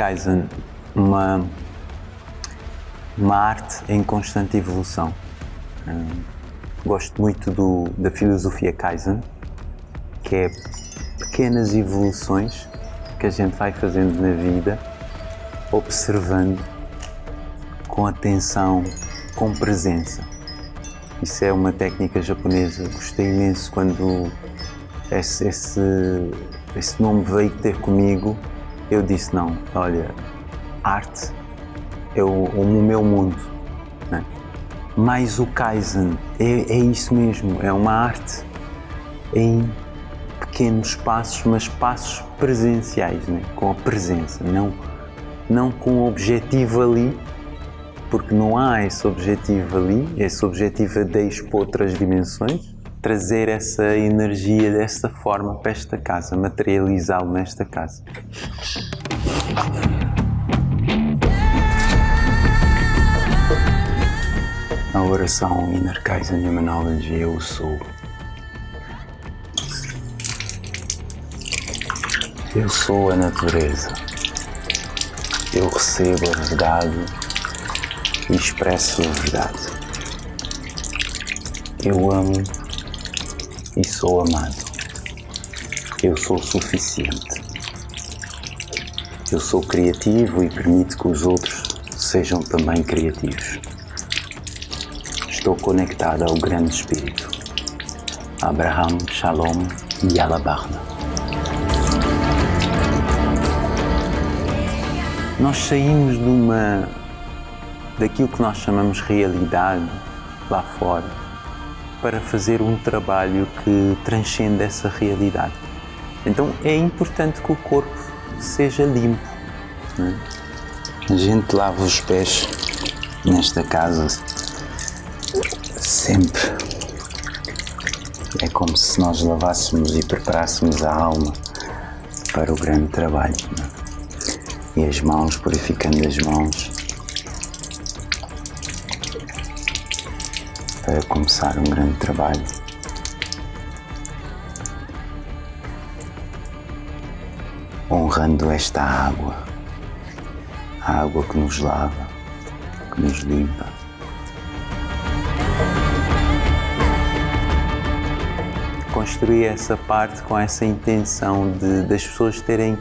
Kaizen uma arte em constante evolução. Gosto muito da filosofia Kaizen, que é pequenas evoluções que a gente vai fazendo na vida, observando com atenção, com presença. Isso é uma técnica japonesa. Gostei imenso quando esse nome veio ter comigo. Eu disse, não, olha, arte é o meu mundo, né? Mas o Kaizen é isso mesmo, é uma arte em pequenos passos, mas passos presenciais, né? Com a presença, não com o objetivo ali, porque não há esse objetivo ali, esse objetivo é deixo para outras dimensões, trazer essa energia dessa forma para esta casa, materializá-lo nesta casa. A oração Inner Kaizen Humanology, eu sou. Eu sou a natureza. Eu recebo a verdade e expresso a verdade. Eu amo e sou amado. Eu sou suficiente. Eu sou criativo e permito que os outros sejam também criativos. Estou conectado ao Grande Espírito. Abraham Shalom Yalabarna. Nós saímos daquilo que nós chamamos realidade lá fora para fazer um trabalho que transcende essa realidade. Então é importante que o corpo seja limpo, né? A gente lava os pés nesta casa sempre. É como se nós lavássemos e preparássemos a alma para o grande trabalho, né? E as mãos, purificando as mãos para começar um grande trabalho. Honrando esta água, a água que nos lava, que nos limpa. Construir essa parte com essa intenção das pessoas terem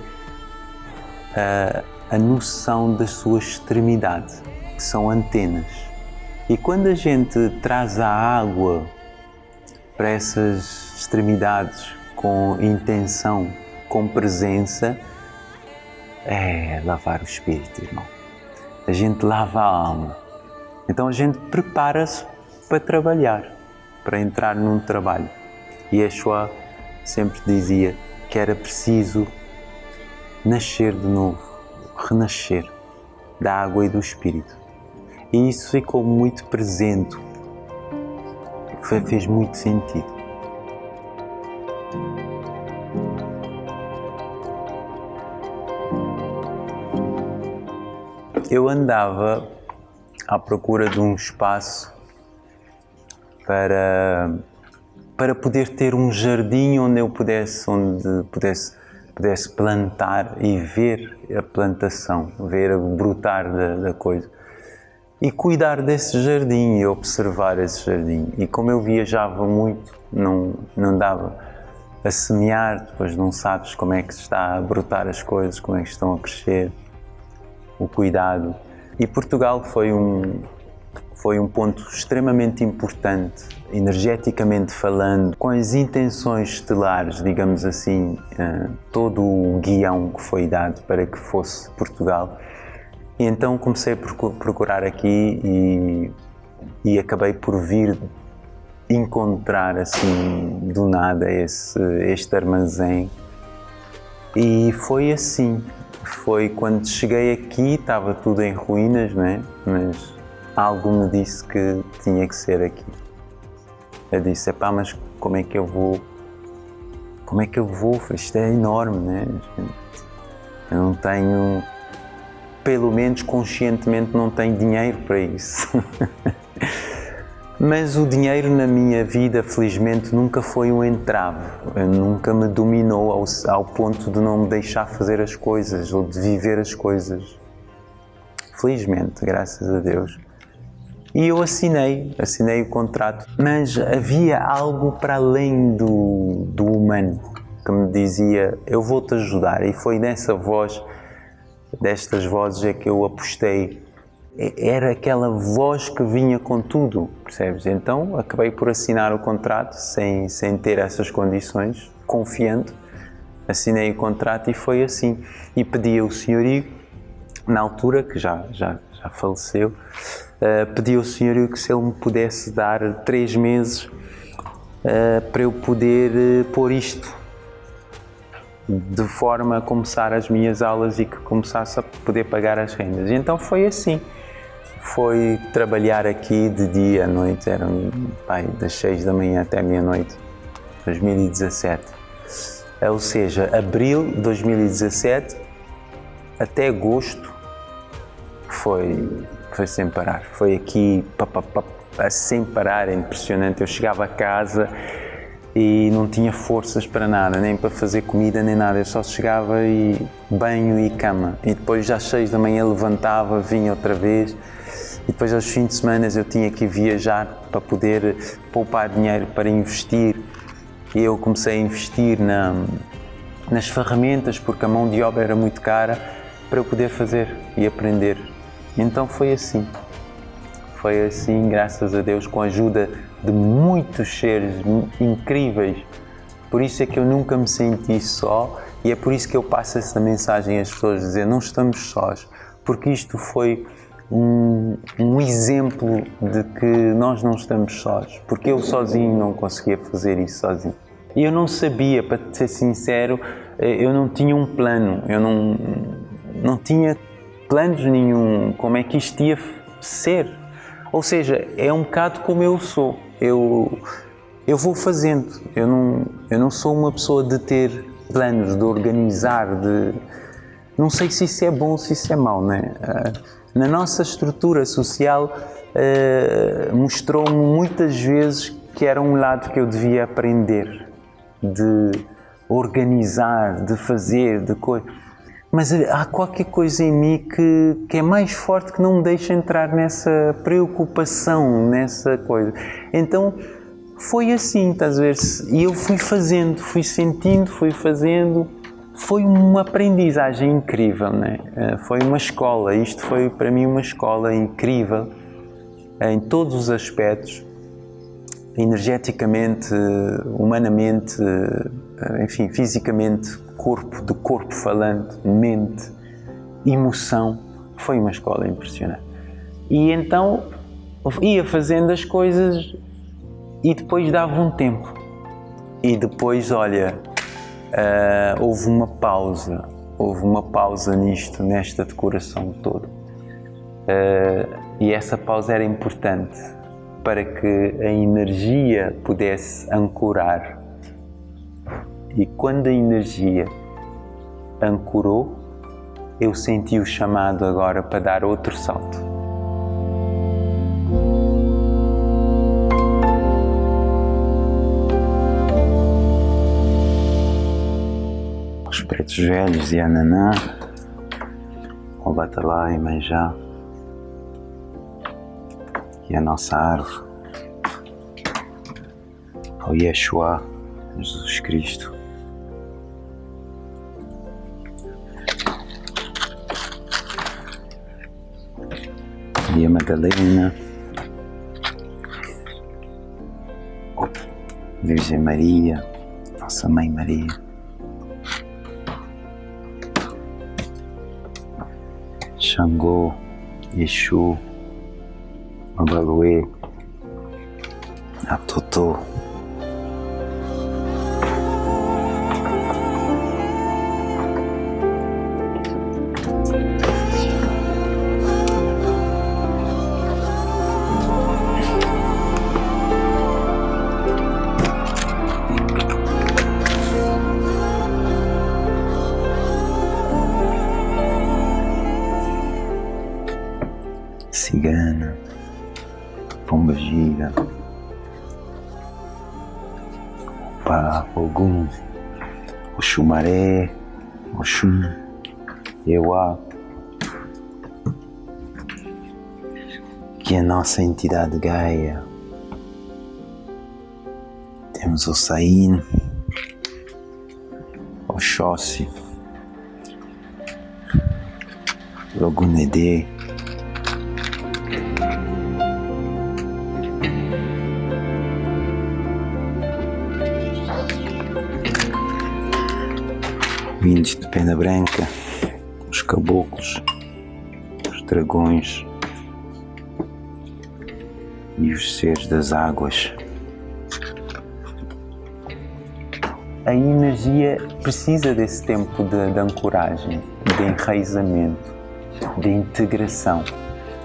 a noção da sua extremidade, que são antenas. E quando a gente traz a água para essas extremidades com intenção, com presença, é lavar o espírito, irmão. A gente lava a alma. Então a gente prepara-se para trabalhar, para entrar num trabalho. E Yeshua sempre dizia que era preciso nascer de novo, renascer da água e do Espírito. E isso ficou muito presente, fez muito sentido. Eu andava à procura de um espaço para poder ter um jardim onde eu pudesse plantar e ver a plantação, ver o brotar da coisa. E cuidar desse jardim e observar esse jardim. E como eu viajava muito, não dava a semear, depois não sabes como é que se está a brotar as coisas, como é que estão a crescer, o cuidado. E Portugal foi um ponto extremamente importante, energeticamente falando, com as intenções estelares, digamos assim, todo o guião que foi dado para que fosse Portugal. E então comecei a procurar aqui e acabei por vir encontrar assim do nada este armazém. E foi assim, foi quando cheguei aqui, estava tudo em ruínas, né? Mas algo me disse que tinha que ser aqui. Eu disse, mas como é que eu vou? Isto é enorme, né? Eu não tenho, pelo menos conscientemente não tenho dinheiro para isso. Mas o dinheiro na minha vida, felizmente, nunca foi um entrave, nunca me dominou ao ponto de não me deixar fazer as coisas ou de viver as coisas. Felizmente, graças a Deus. E eu assinei o contrato, mas havia algo para além do humano que me dizia: eu vou-te ajudar. E foi destas vozes é que eu apostei. Era aquela voz que vinha com tudo, percebes? Então acabei por assinar o contrato sem ter essas condições, confiante. Assinei o contrato e foi assim. E pedi ao senhorio, na altura, que já faleceu, pedi ao senhorio que se ele me pudesse dar 3 meses para eu poder pôr isto de forma a começar as minhas aulas e que começasse a poder pagar as rendas. E então foi assim. Foi trabalhar aqui de dia à noite, eram das 6 da manhã até meia-noite, 2017. Ou seja, abril de 2017 até agosto foi sem parar. Foi aqui sem parar, é impressionante. Eu chegava a casa e não tinha forças para nada, nem para fazer comida, nem nada. Eu só chegava e banho e cama. E depois às 6 da manhã levantava, vinha outra vez. E depois aos fins de semana eu tinha que viajar para poder poupar dinheiro para investir. E eu comecei a investir nas ferramentas, porque a mão de obra era muito cara, para eu poder fazer e aprender. Então foi assim, graças a Deus, com a ajuda de muitos seres incríveis. Por isso é que eu nunca me senti só, e é por isso que eu passo essa mensagem às pessoas, dizer: não estamos sós, porque isto foi um exemplo de que nós não estamos sós, porque eu sozinho não conseguia fazer isso sozinho. E eu não sabia, para te ser sincero, eu não tinha um plano, eu não tinha planos nenhum, como é que isto ia ser. Ou seja, é um bocado como eu sou, eu vou fazendo, eu não sou uma pessoa de ter planos, de organizar, não sei se isso é bom ou se isso é mau, né? Na nossa estrutura social mostrou-me muitas vezes que era um lado que eu devia aprender, de organizar, de fazer, de coisa. Mas há qualquer coisa em mim que é mais forte, que não me deixa entrar nessa preocupação, nessa coisa. Então foi assim, estás a ver? E eu fui fazendo, fui sentindo, fui fazendo. Foi uma aprendizagem incrível, né? Foi uma escola, isto foi para mim uma escola incrível em todos os aspectos, energeticamente, humanamente, enfim, fisicamente, de corpo falante, mente, emoção. Foi uma escola impressionante. E então ia fazendo as coisas e depois dava um tempo. E depois, olha, houve uma pausa nesta decoração toda. E essa pausa era importante para que a energia pudesse ancorar. E quando a energia ancorou, eu senti o chamado agora para dar outro salto. Os pretos velhos de Ananá, o Batalá e Manjá, e a nossa árvore, o Yeshua, Jesus Cristo. E a Madalena, Virgem Maria, Nossa Mãe Maria. Xangô, Exu, Babaluê, Atotô. Cigana, Pombagira, Pá, Ogum, Oxumaré, Oxum, Euá, que é a nossa entidade Gaia. Temos o Saín, Oxóssi, Logunedê, o índio de pena branca, os caboclos, os dragões e os seres das águas. A energia precisa desse tempo de ancoragem, de enraizamento, de integração,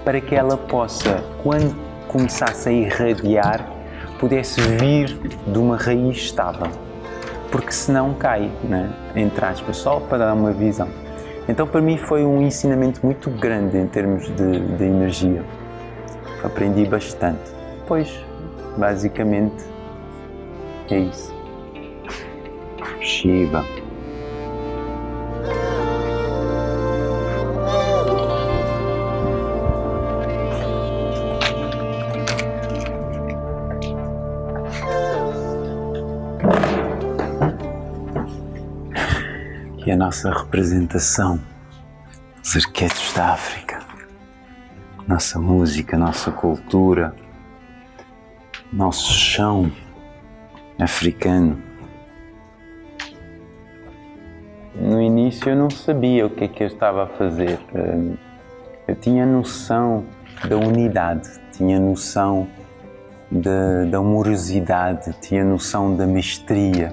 para que ela possa, quando começasse a irradiar, pudesse vir de uma raiz estável, porque senão cai, né? Entre aspas, só para dar uma visão. Então para mim foi um ensinamento muito grande em termos de energia. Aprendi bastante. Pois, basicamente, é isso. Shiva, que é a nossa representação, os arquétipos da África, nossa música, nossa cultura, nosso chão africano. No início eu não sabia o que é que eu estava a fazer. Eu tinha noção da unidade, tinha noção da amorosidade, tinha noção da mestria,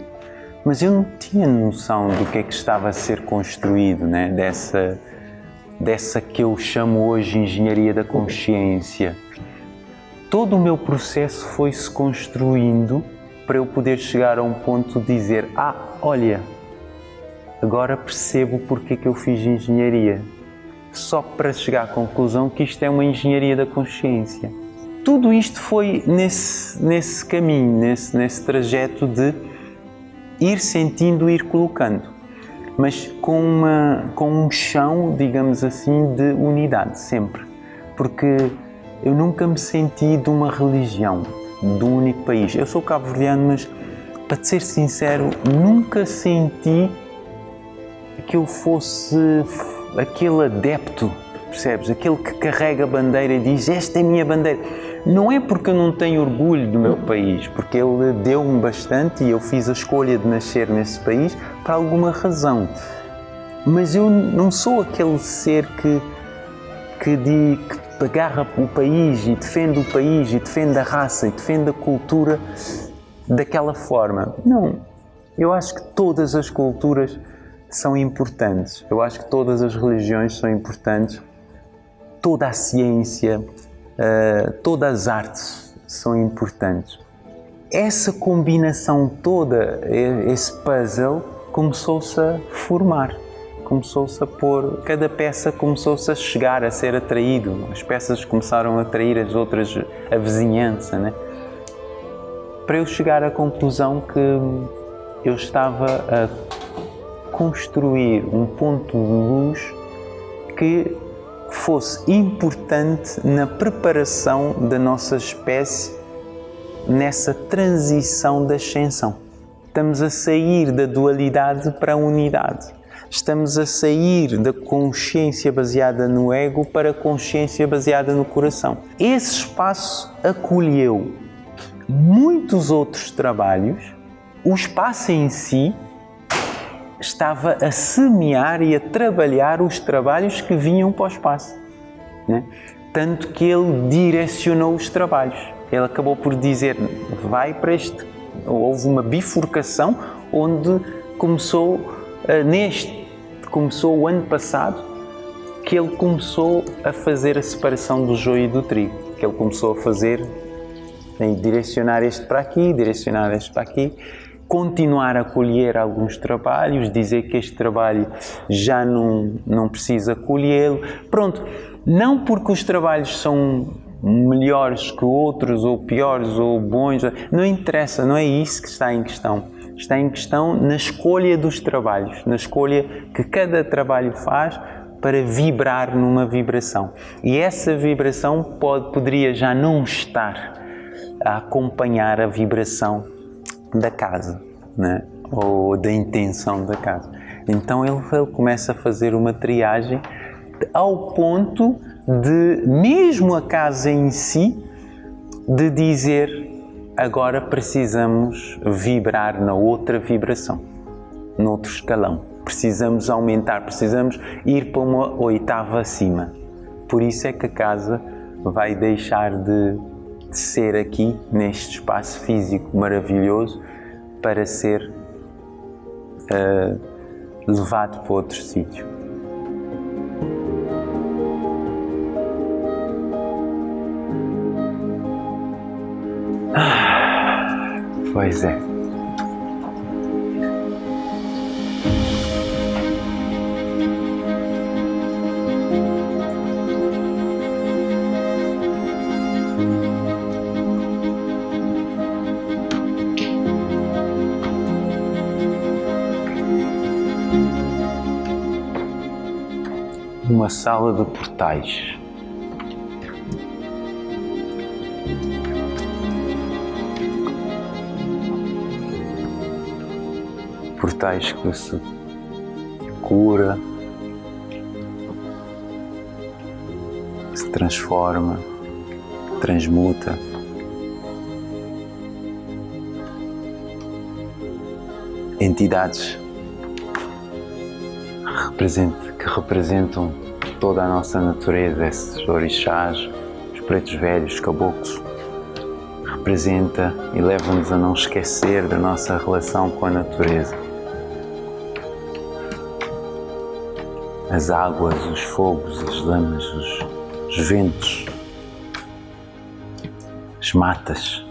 mas eu não tinha noção do que é que estava a ser construído, né? Dessa que eu chamo hoje engenharia da consciência. Todo o meu processo foi-se construindo para eu poder chegar a um ponto de dizer: olha, agora percebo porque é que eu fiz engenharia. Só para chegar à conclusão que isto é uma engenharia da consciência. Tudo isto foi nesse caminho, nesse trajeto de ir sentindo, ir colocando, mas com um chão, digamos assim, de unidade, sempre. Porque eu nunca me senti de uma religião, de um único país. Eu sou cabo-verdiano, mas, para te ser sincero, nunca senti que eu fosse aquele adepto, percebes? Aquele que carrega a bandeira e diz: esta é a minha bandeira. Não é porque eu não tenho orgulho do meu país, porque ele deu-me bastante e eu fiz a escolha de nascer nesse país por alguma razão. Mas eu não sou aquele ser que agarra o país e defende o país e defende a raça e defende a cultura daquela forma. Não. Eu acho que todas as culturas são importantes. Eu acho que todas as religiões são importantes. Toda a ciência, todas as artes são importantes. Essa combinação toda, esse puzzle, começou-se a formar. Começou-se a pôr, cada peça começou-se a chegar, a ser atraído. As peças começaram a atrair as outras, a vizinhança, né? Para eu chegar à conclusão que eu estava a construir um ponto de luz que fosse importante na preparação da nossa espécie nessa transição da ascensão. Estamos a sair da dualidade para a unidade. Estamos a sair da consciência baseada no ego para a consciência baseada no coração. Esse espaço acolheu muitos outros trabalhos. O espaço em si estava a semear e a trabalhar os trabalhos que vinham para o espaço, né? Tanto que ele direcionou os trabalhos. Ele acabou por dizer: vai para este. Houve uma bifurcação onde começou o ano passado, que ele começou a fazer a separação do joio e do trigo, que ele começou a fazer, direcionar este para aqui, direcionar este para aqui, continuar a colher alguns trabalhos, dizer que este trabalho já não precisa colhê-lo. Pronto, não porque os trabalhos são melhores que outros, ou piores, ou bons. Não interessa, não é isso que está em questão. Está em questão na escolha dos trabalhos, na escolha que cada trabalho faz para vibrar numa vibração. E essa vibração poderia já não estar a acompanhar a vibração da casa, né? Ou da intenção da casa. Então ele começa a fazer uma triagem ao ponto de, mesmo a casa em si, de dizer: agora precisamos vibrar na outra vibração, no outro escalão. Precisamos aumentar, precisamos ir para uma oitava acima. Por isso é que a casa vai deixar de ser aqui, neste espaço físico maravilhoso, para ser levado para outro sítio. Pois é. Uma sala de portais. Portais que se cura, se transforma, transmuta. Entidades que representam toda a nossa natureza, esses orixás, os pretos velhos, os caboclos, representa e leva-nos a não esquecer da nossa relação com a natureza. As águas, os fogos, as lamas, os ventos, as matas.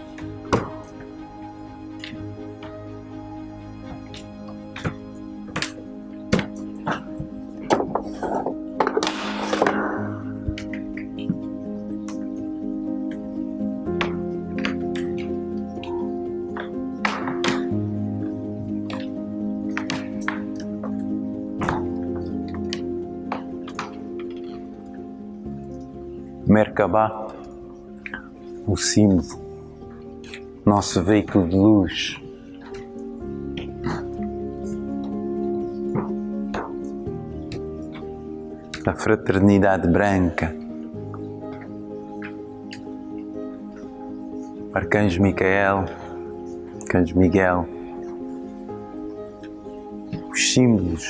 Merkabah, o símbolo, nosso veículo de luz. A fraternidade branca. Arcanjo Micael, Arcanjo Miguel. Os símbolos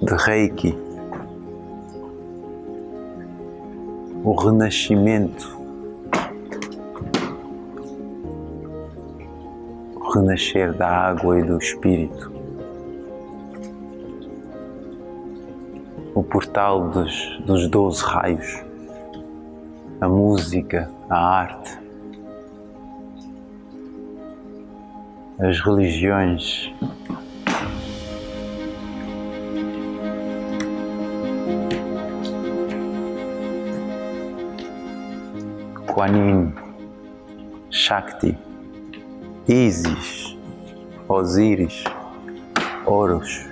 de Reiki. O renascimento, o renascer da água e do espírito, o portal dos 12 raios, a música, a arte, as religiões, Kuan Yin, Shakti, Isis, Osíris, Horus,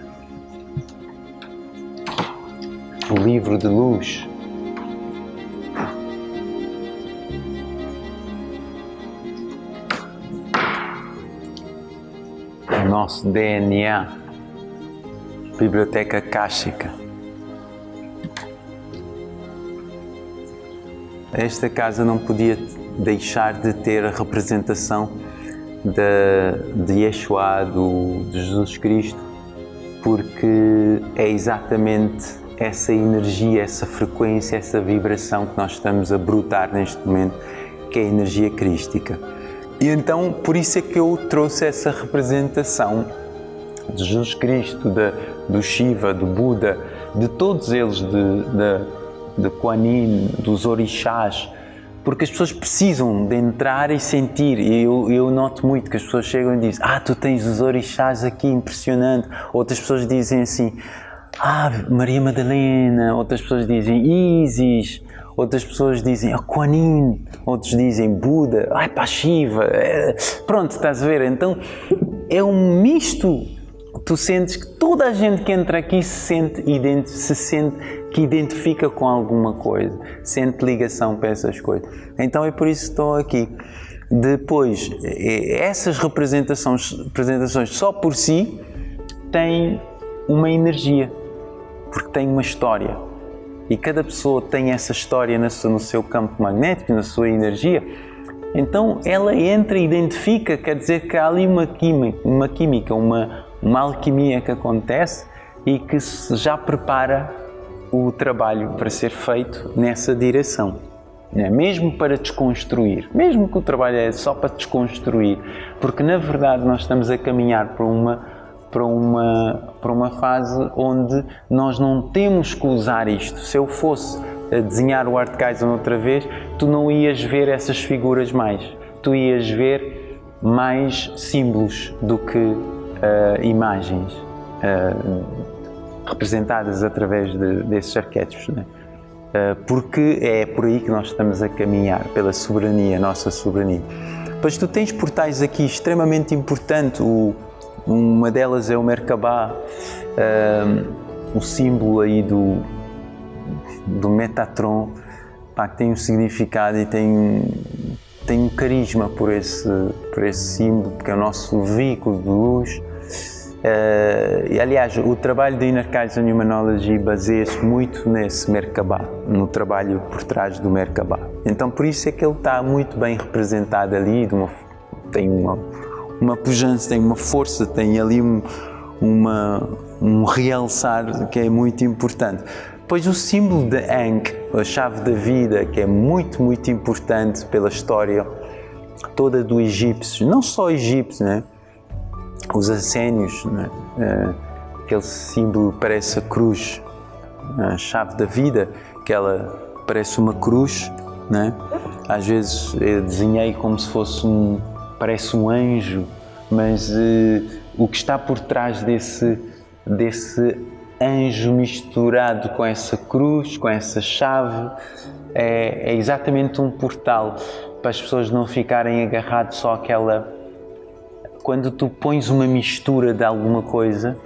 o livro de luz, o nosso DNA, Biblioteca Akáshica. Esta casa não podia deixar de ter a representação de Yeshua, de Jesus Cristo, porque é exatamente essa energia, essa frequência, essa vibração que nós estamos a brotar neste momento, que é a energia crística. E então, por isso é que eu trouxe essa representação de Jesus Cristo, do Shiva, do Buda, de todos eles, de Kuan Yin, dos orixás, porque as pessoas precisam de entrar e sentir. E eu noto muito que as pessoas chegam e dizem: tu tens os orixás aqui, impressionante. Outras pessoas dizem assim: Maria Madalena. Outras pessoas dizem Isis. outras pessoas dizem Kuan Yin, outros dizem Buda, pá, Shiva, pronto, estás a ver? Então é um misto, tu sentes que toda a gente que entra aqui se sente que identifica com alguma coisa, sente ligação para essas coisas. Então é por isso que estou aqui. Depois, essas representações só por si têm uma energia, porque têm uma história. E cada pessoa tem essa história no seu campo magnético, na sua energia. Então ela entra e identifica, quer dizer que há ali uma química, uma alquimia que acontece e que já prepara o trabalho para ser feito nessa direção. Mesmo para desconstruir, mesmo que o trabalho é só para desconstruir, porque na verdade nós estamos a caminhar para uma fase onde nós não temos que usar isto. Se eu fosse a desenhar o Art Kaizen outra vez, tu não ias ver essas figuras mais, tu ias ver mais símbolos do que imagens representadas através desses arquétipos, né? Porque é por aí que nós estamos a caminhar, pela soberania, nossa soberania. Pois tu tens portais aqui extremamente importantes, uma delas é o Merkabah, o símbolo aí do Metatron, pá, que tem um significado e tem um carisma por esse símbolo, porque é o nosso veículo de luz. E aliás, o trabalho de Inner Kaizen Humanology baseia-se muito nesse Merkabah, no trabalho por trás do Merkabah. Então por isso é que ele está muito bem representado ali, tem uma pujança, tem uma força, tem ali um realçar que é muito importante. Pois o símbolo de Ankh, a chave da vida, que é muito, muito importante pela história toda do egípcio, não só egípcio, né? Os essênios, né? Aquele símbolo parece a cruz, a chave da vida, que ela parece uma cruz, né? Às vezes eu desenhei como se fosse parece um anjo, mas o que está por trás desse anjo misturado com essa cruz, com essa chave, é exatamente um portal para as pessoas não ficarem agarradas só àquela. Quando tu pões uma mistura de alguma coisa,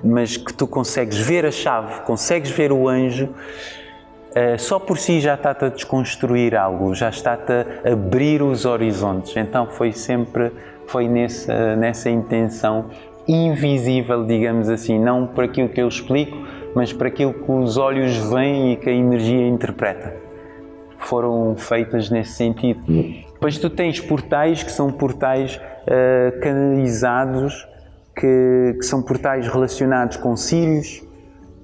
mas que tu consegues ver a chave, consegues ver o anjo, só por si já está-te a desconstruir algo, já está-te a abrir os horizontes. Então foi nessa intenção invisível, digamos assim, não por aquilo que eu explico, mas por aquilo que os olhos veem e que a energia interpreta. Foram feitas nesse sentido. Depois tu tens portais que são portais canalizados, que são portais relacionados com Sírios,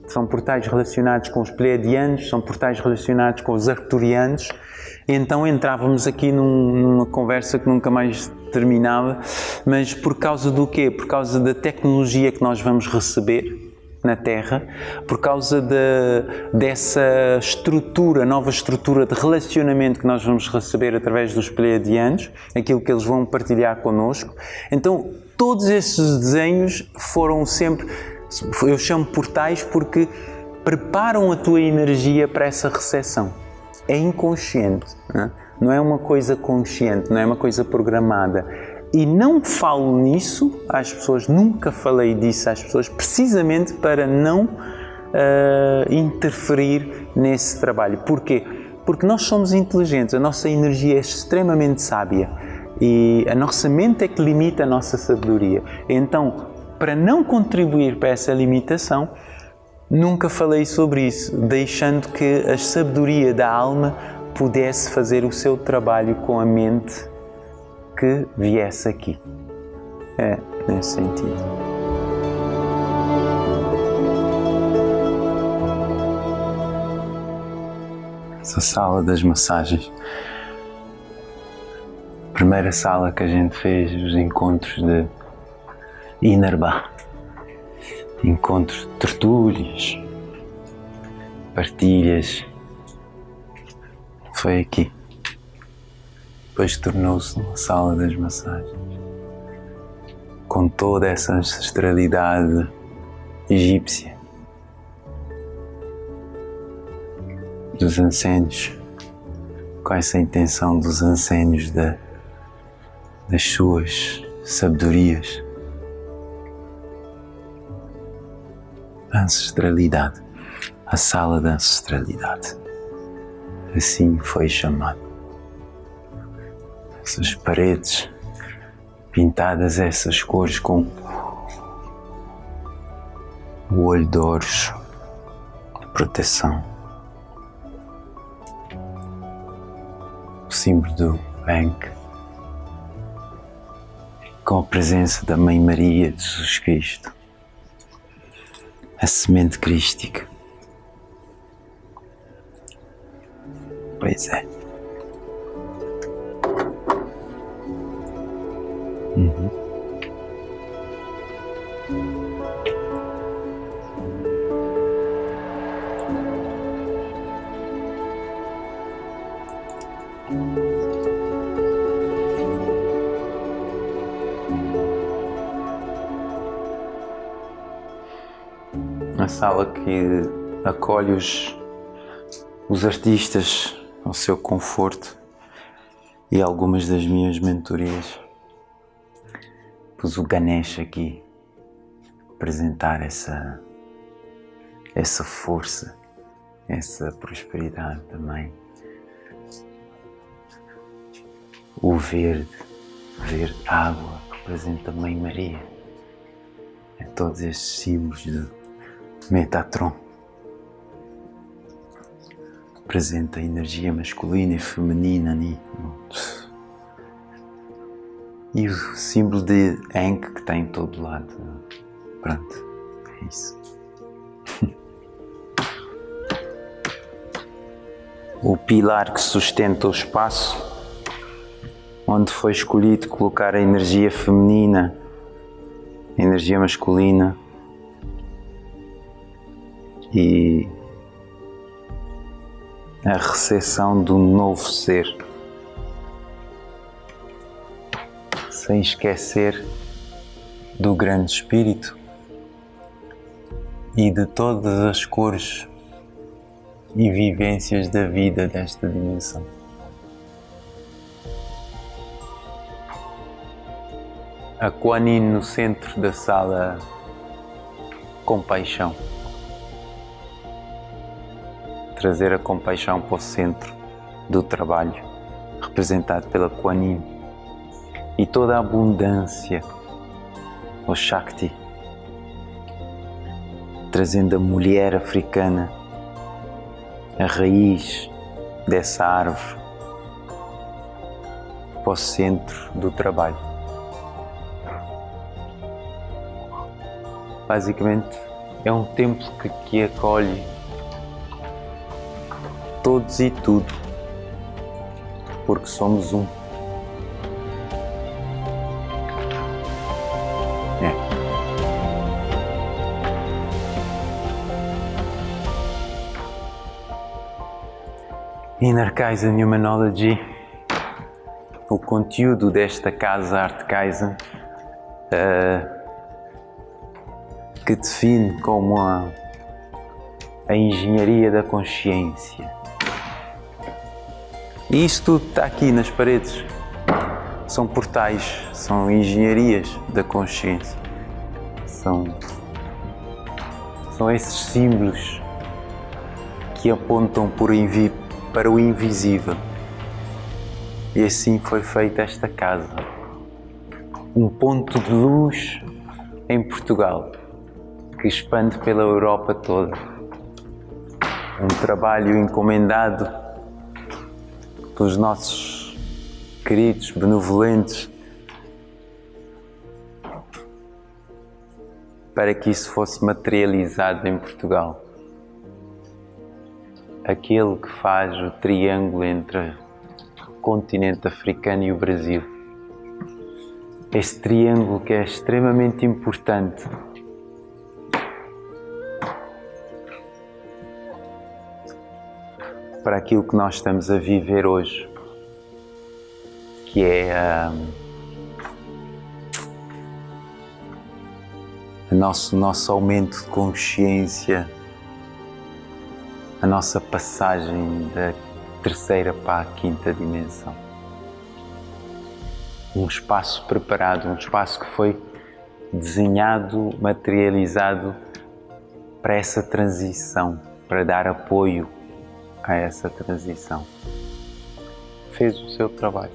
são portais relacionados com os Pleiadianos, são portais relacionados com os Arcturianos. Então entrávamos aqui numa conversa que nunca mais terminava, mas por causa do quê? Por causa da tecnologia que nós vamos receber na Terra, por causa dessa estrutura, nova estrutura de relacionamento que nós vamos receber através dos Pleiadianos, aquilo que eles vão partilhar connosco. Então, todos esses desenhos foram sempre, eu chamo portais porque preparam a tua energia para essa recepção. É inconsciente, não é uma coisa consciente, não é uma coisa programada. E não falo nisso às pessoas, nunca falei disso às pessoas, precisamente para não interferir nesse trabalho. Porquê? Porque nós somos inteligentes, a nossa energia é extremamente sábia e a nossa mente é que limita a nossa sabedoria. Então, para não contribuir para essa limitação, nunca falei sobre isso, deixando que a sabedoria da alma pudesse fazer o seu trabalho com a mente que viesse aqui. É nesse sentido. Essa sala das massagens. Primeira sala que a gente fez, os encontros de Inerba. Encontros de tertúlias, partilhas. Foi aqui. Depois tornou-se uma sala das massagens, com toda essa ancestralidade egípcia. dos ancênios, com essa intenção dos ancênios das suas sabedorias, a ancestralidade, a sala da ancestralidade, assim foi chamado. Essas paredes pintadas essas cores com o olho de ouros, de proteção, o símbolo do Ankh, com a presença da Mãe Maria de Jesus Cristo, a semente crística. Pois é. A sala que acolhe os artistas ao seu conforto e algumas das minhas mentorias. Pus o Ganesh aqui, apresentar essa força, essa prosperidade também. O verde água, representa a Mãe Maria. É todos estes símbolos do Metatron. Representa a energia masculina e feminina ali. E o símbolo de Ankh que está em todo lado. Pronto, é isso. O pilar que sustenta o espaço, onde foi escolhido colocar a energia feminina, a energia masculina e a recepção do novo ser, sem esquecer do grande espírito e de todas as cores e vivências da vida desta dimensão. A Kuan Yin no centro da sala, compaixão. Trazer a compaixão para o centro do trabalho, representado pela Kuan Yin. E toda a abundância, o Shakti, trazendo a mulher africana, a raiz dessa árvore, para o centro do trabalho. Basicamente, é um templo que acolhe todos e tudo, porque somos um. Inner Kaizen Humanology, o conteúdo desta casa Arte Kaizen, que define como a engenharia da consciência. E isso tudo está aqui nas paredes. São portais, são engenharias da consciência. São esses símbolos que apontam para o invisível. E assim foi feita esta casa. Um ponto de luz em Portugal, que expande pela Europa toda. Um trabalho encomendado pelos nossos queridos benevolentes para que isso fosse materializado em Portugal. Aquele que faz o triângulo entre o continente africano e o Brasil. Esse triângulo que é extremamente importante para aquilo que nós estamos a viver hoje, que é o nosso aumento de consciência a nossa passagem da terceira para a quinta dimensão. Um espaço preparado, um espaço que foi desenhado, materializado para essa transição, para dar apoio a essa transição. Fez o seu trabalho.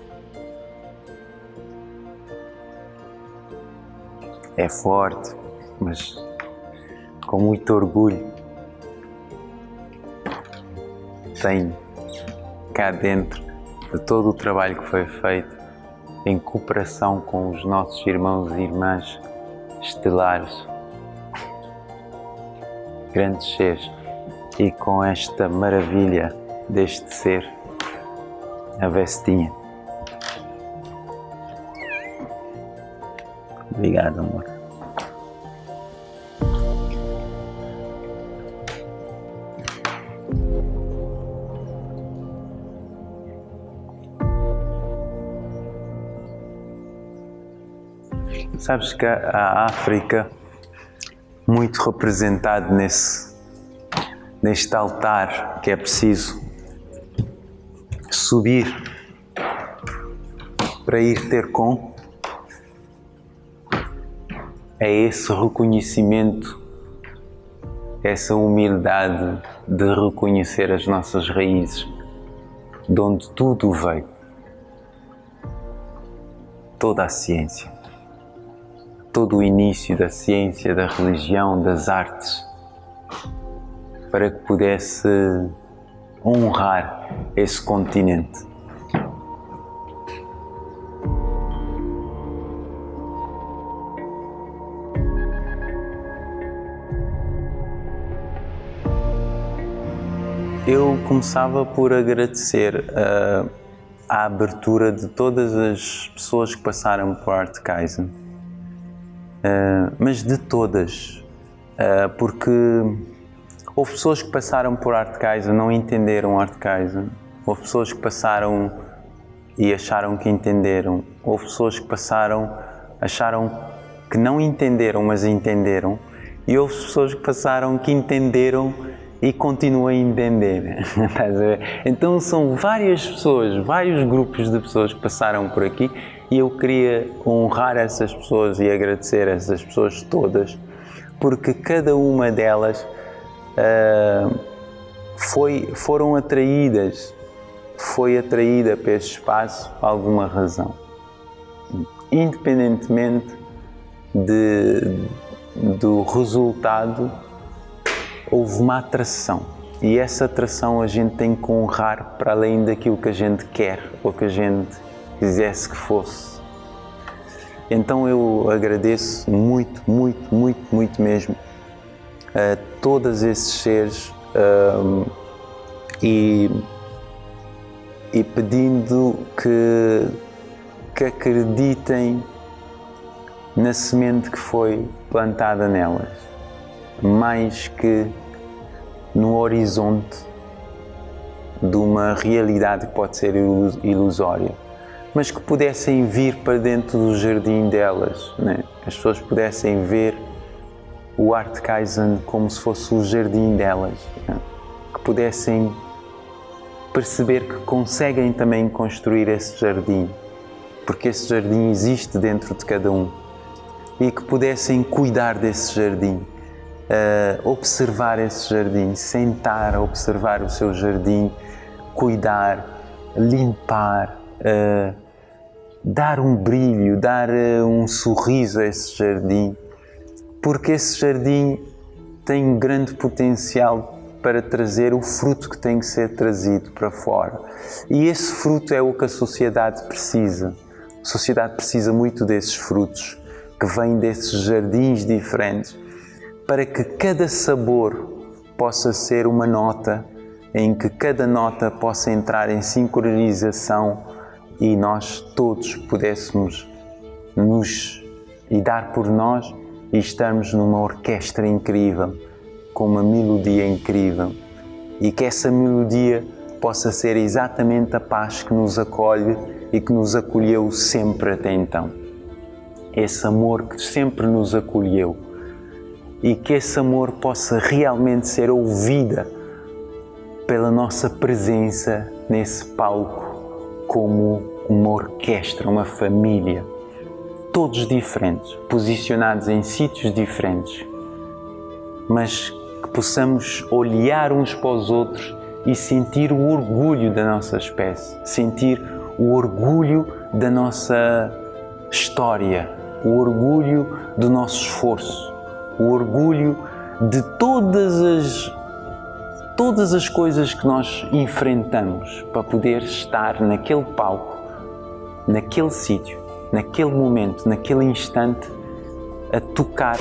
É forte, mas com muito orgulho tem cá dentro de todo o trabalho que foi feito em cooperação com os nossos irmãos e irmãs estelares, grandes seres, e com esta maravilha deste ser, a Vestinha. Obrigado, amor. Sabes que a África, muito representado neste altar, que é preciso subir para ir ter com, é esse reconhecimento, essa humildade de reconhecer as nossas raízes, de onde tudo veio, toda a ciência, todo o início da ciência, da religião, das artes, para que pudesse honrar esse continente. Eu começava por agradecer a abertura de todas as pessoas que passaram por Art Kaizen, mas de todas, porque houve pessoas que passaram por Art Kaizen, não entenderam Art Kaizen, houve pessoas que passaram e acharam que entenderam, houve pessoas que passaram, acharam que não entenderam, mas entenderam, e houve pessoas que passaram que entenderam e continuam a entender. Estás a ver? Então são várias pessoas, vários grupos de pessoas que passaram por aqui, e eu queria honrar essas pessoas e agradecer essas pessoas todas, porque cada uma delas foi atraída para este espaço por alguma razão. Independentemente do resultado, houve uma atração, e essa atração a gente tem que honrar para além daquilo que a gente quer ou que a gente quisesse que fosse. Então eu agradeço muito, muito, muito, muito mesmo a todos esses seres e pedindo que acreditem na semente que foi plantada nelas, mais que no horizonte de uma realidade que pode ser ilusória, mas que pudessem vir para dentro do jardim delas, né? As pessoas pudessem ver o Art Kaizen como se fosse o jardim delas, né? Que pudessem perceber que conseguem também construir esse jardim, porque esse jardim existe dentro de cada um, e que pudessem cuidar desse jardim, observar esse jardim, sentar a observar o seu jardim, cuidar, limpar, dar um brilho, dar um sorriso a esse jardim, porque esse jardim tem um grande potencial para trazer o fruto que tem que ser trazido para fora. E esse fruto é o que a sociedade precisa. A sociedade precisa muito desses frutos que vêm desses jardins diferentes, para que cada sabor possa ser uma nota, em que cada nota possa entrar em sincronização e nós todos pudéssemos e dar por nós e estarmos numa orquestra incrível, com uma melodia incrível, e que essa melodia possa ser exatamente a paz que nos acolhe e que nos acolheu sempre até então. Esse amor que sempre nos acolheu, e que esse amor possa realmente ser ouvida pela nossa presença nesse palco como uma orquestra, uma família, todos diferentes, posicionados em sítios diferentes, mas que possamos olhar uns para os outros e sentir o orgulho da nossa espécie, sentir o orgulho da nossa história, o orgulho do nosso esforço, o orgulho de todas as coisas que nós enfrentamos para poder estar naquele palco, naquele sítio, naquele momento, naquele instante, a tocar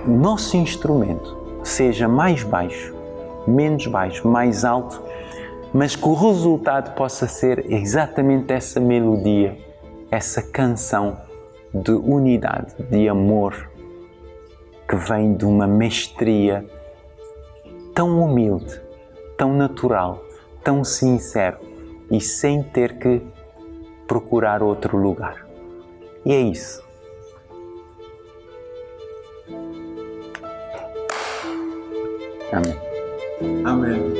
o nosso instrumento, seja mais baixo, menos baixo, mais alto, mas que o resultado possa ser exatamente essa melodia, essa canção de unidade, de amor, que vem de uma mestria tão humilde, tão natural, tão sincero e sem ter que procurar outro lugar. E é isso. Amém. Amém.